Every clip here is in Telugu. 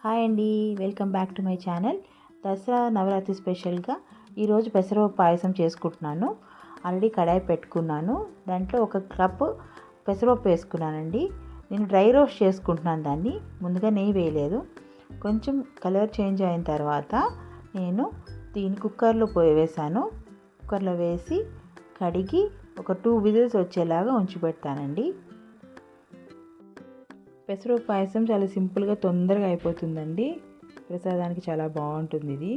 హాయ్ అండి, welcome back to my channel. Dasara Navaratri స్పెషల్గా ఈరోజు పెసరపప్పు పాయసం చేసుకుంటున్నాను. ఆల్రెడీ కడాయి పెట్టుకున్నాను. దాంట్లో 1 కప్పు పెసరపప్పు వేసుకున్నానండి. నేను డ్రై రోస్ట్ చేసుకుంటున్నాను దాన్ని, ముందుగా నెయ్యి వేయలేదు. కొంచెం కలర్ చేంజ్ అయిన తర్వాత నేను దీన్ని కుక్కర్లో వేసాను. కుక్కర్లో వేసి కడిగి ఒక 2 విజిల్స్ వచ్చేలాగా ఉంచి పెడతానండి. పెసరపప్పు పాయసం చాలా సింపుల్గా తొందరగా అయిపోతుందండి. ప్రసాదానికి చాలా బాగుంటుంది ఇది.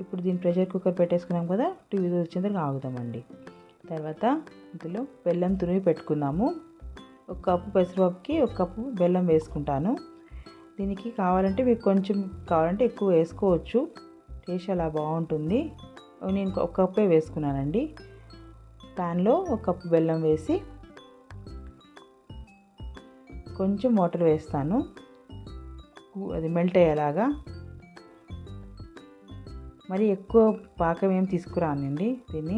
ఇప్పుడు దీన్ని ప్రెషర్ కుక్కర్ పెట్టేసుకున్నాం కదా, 2 విజిల్స్ వచ్చిన తర్వాత ఆగుదామండి. తర్వాత ఇందులో బెల్లం తురిమి పెట్టుకుందాము. 1 కప్పు పెసరపప్పుకి 1 కప్పు బెల్లం వేసుకుంటాను. దీనికి కావాలంటే మీకు కొంచెం కావాలంటే ఎక్కువ వేసుకోవచ్చు, టేస్ట్ అలా బాగుంటుంది. నేను 1 కప్పే వేసుకున్నానండి. ప్యాన్లో 1 కప్పు బెల్లం వేసి కొంచెం వాటర్ వేస్తాను, అది మెల్ట్ అయ్యేలాగా. మరి ఎక్కువ పాకం ఏం తీసుకురానండి, దీన్ని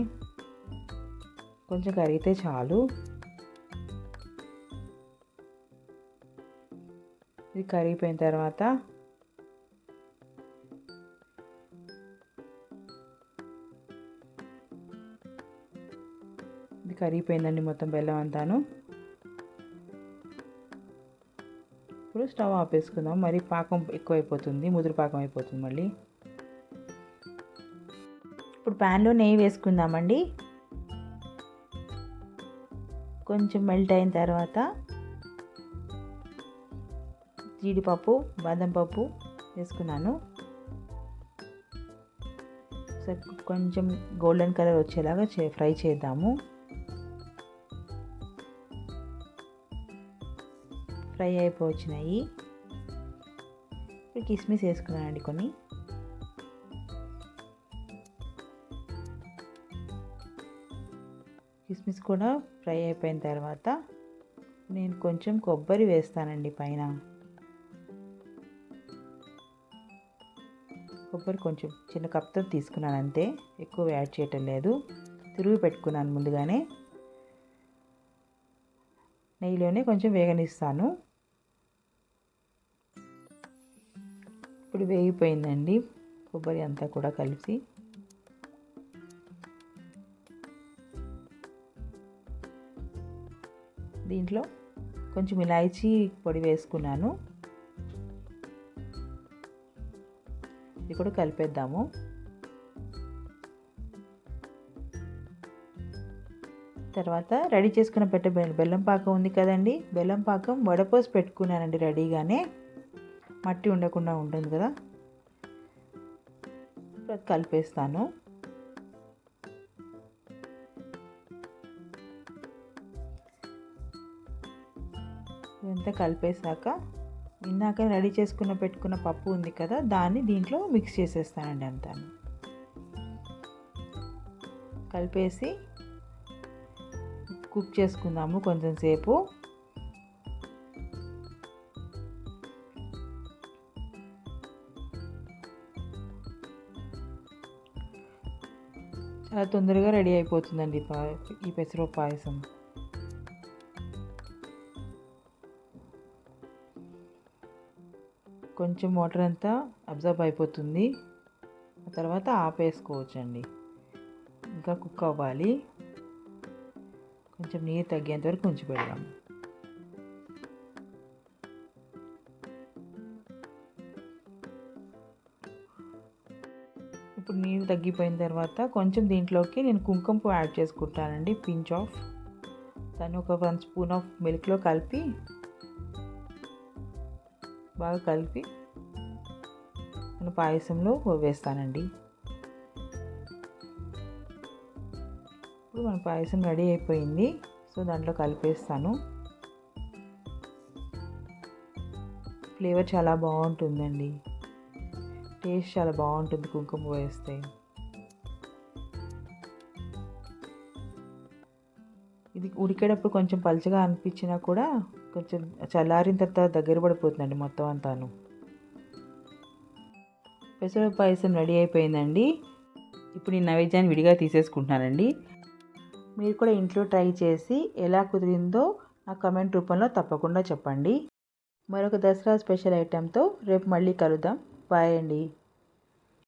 కొంచెం కరిగితే చాలు. ఇది కరిగిపోయిన తర్వాత ఇది కరిగిపోయిందండి మొత్తం బెల్లం అంతాను. ఇప్పుడు స్టవ్ ఆపేసుకుందాం, మరి పాకం ఎక్కువైపోతుంది, ముదురు పాకం అయిపోతుంది మళ్ళీ. ఇప్పుడు ప్యాన్లో నెయ్యి వేసుకుందామండి. కొంచెం మెల్ట్ అయిన తర్వాత జీడిపప్పు, బాదం పప్పు వేసుకున్నాను. కొంచెం గోల్డెన్ కలర్ వచ్చేలాగా ఫ్రై చేద్దాము. ఫ్రై అయిపోయినాయి. ఇప్పుడు కిస్మిస్ వేసుకున్నానండి కొన్ని. కిస్మిస్ కూడా ఫ్రై అయిపోయిన తర్వాత నేను కొంచెం కొబ్బరి వేస్తానండి పైన. కొబ్బరి కొంచెం చిన్న కప్తో తీసుకున్నాను అంతే, ఎక్కువ యాడ్ చేయటం లేదు. తురిగి పెట్టుకున్నాను ముందుగానే. నెయ్యిలోనే కొంచెం వేగనిస్తాను. ఇప్పుడు వేగిపోయిందండి కొబ్బరి అంతా కూడా కలిసి. దీంట్లో కొంచెం ఇలాచీ పొడి వేసుకున్నాను, ఇది కూడా కలిపేద్దాము. తర్వాత రెడీ చేసుకున్న బెల్లం పాకం ఉంది కదండి, బెల్లం పాకం వడపోసి పెట్టుకున్నానండి రెడీగానే, మట్టి ఉండకుండా ఉంటుంది కదా. ఇప్పుడు కలిపేస్తాను. ఇదంతా కలిపేసాక ఇందాక రెడీ పెట్టుకున్న పప్పు ఉంది కదా, దాన్ని దీంట్లో మిక్స్ చేసేస్తానండి అంతా. కలిపేసి కుక్ చేసుకుందాము కొంచెం సేపు. చాలా తొందరగా రెడీ అయిపోతుందండి ఈ పెసరపప్పు పాయసం. కొంచెం వాటర్ అంతా అబ్జర్వ్ అయిపోతుంది, ఆ తర్వాత ఆపేసుకోవచ్చండి. ఇంకా కుక్ అవ్వాలి, కొంచెం నీరు తగ్గేంత వరకు ఉంచి పెడదాం. ఇప్పుడు నీరు తగ్గిపోయిన తర్వాత కొంచెం దీంట్లోకి నేను కుంకుమ పువ్వు యాడ్ చేసుకుంటానండి, పించ్ ఆఫ్. దాన్ని ఒక 1 స్పూన్ ఆఫ్ మిల్క్లో కలిపి బాగా కలిపి నేను పాయసంలో వేస్తానండి. ఇప్పుడు మన పాయసం రెడీ అయిపోయింది. సో దాంట్లో కలిపేస్తాను. ఫ్లేవర్ చాలా బాగుంటుందండి, టేస్ట్ చాలా బాగుంటుంది కుంకుమ వేస్తే. ఇది ఉడికేటప్పుడు కొంచెం పలుచగా అనిపించినా కూడా కొంచెం చల్లారిన తర్వాత దగ్గర పడిపోతుందండి మొత్తం అంతాను. పెసరపప్పు పాయసం రెడీ అయిపోయిందండి. ఇప్పుడు ఈ నైవేద్యాన్ని విడిగా తీసేసుకుంటున్నానండి. మీరు కూడా ఇంట్లో ట్రై చేసి ఎలా కుదిరిందో నా కామెంట్ రూపంలో తప్పకుండా చెప్పండి. మరొక దసరా స్పెషల్ ఐటెంతో రేపు మళ్ళీ కలుద్దాం. బాయ్ అండి.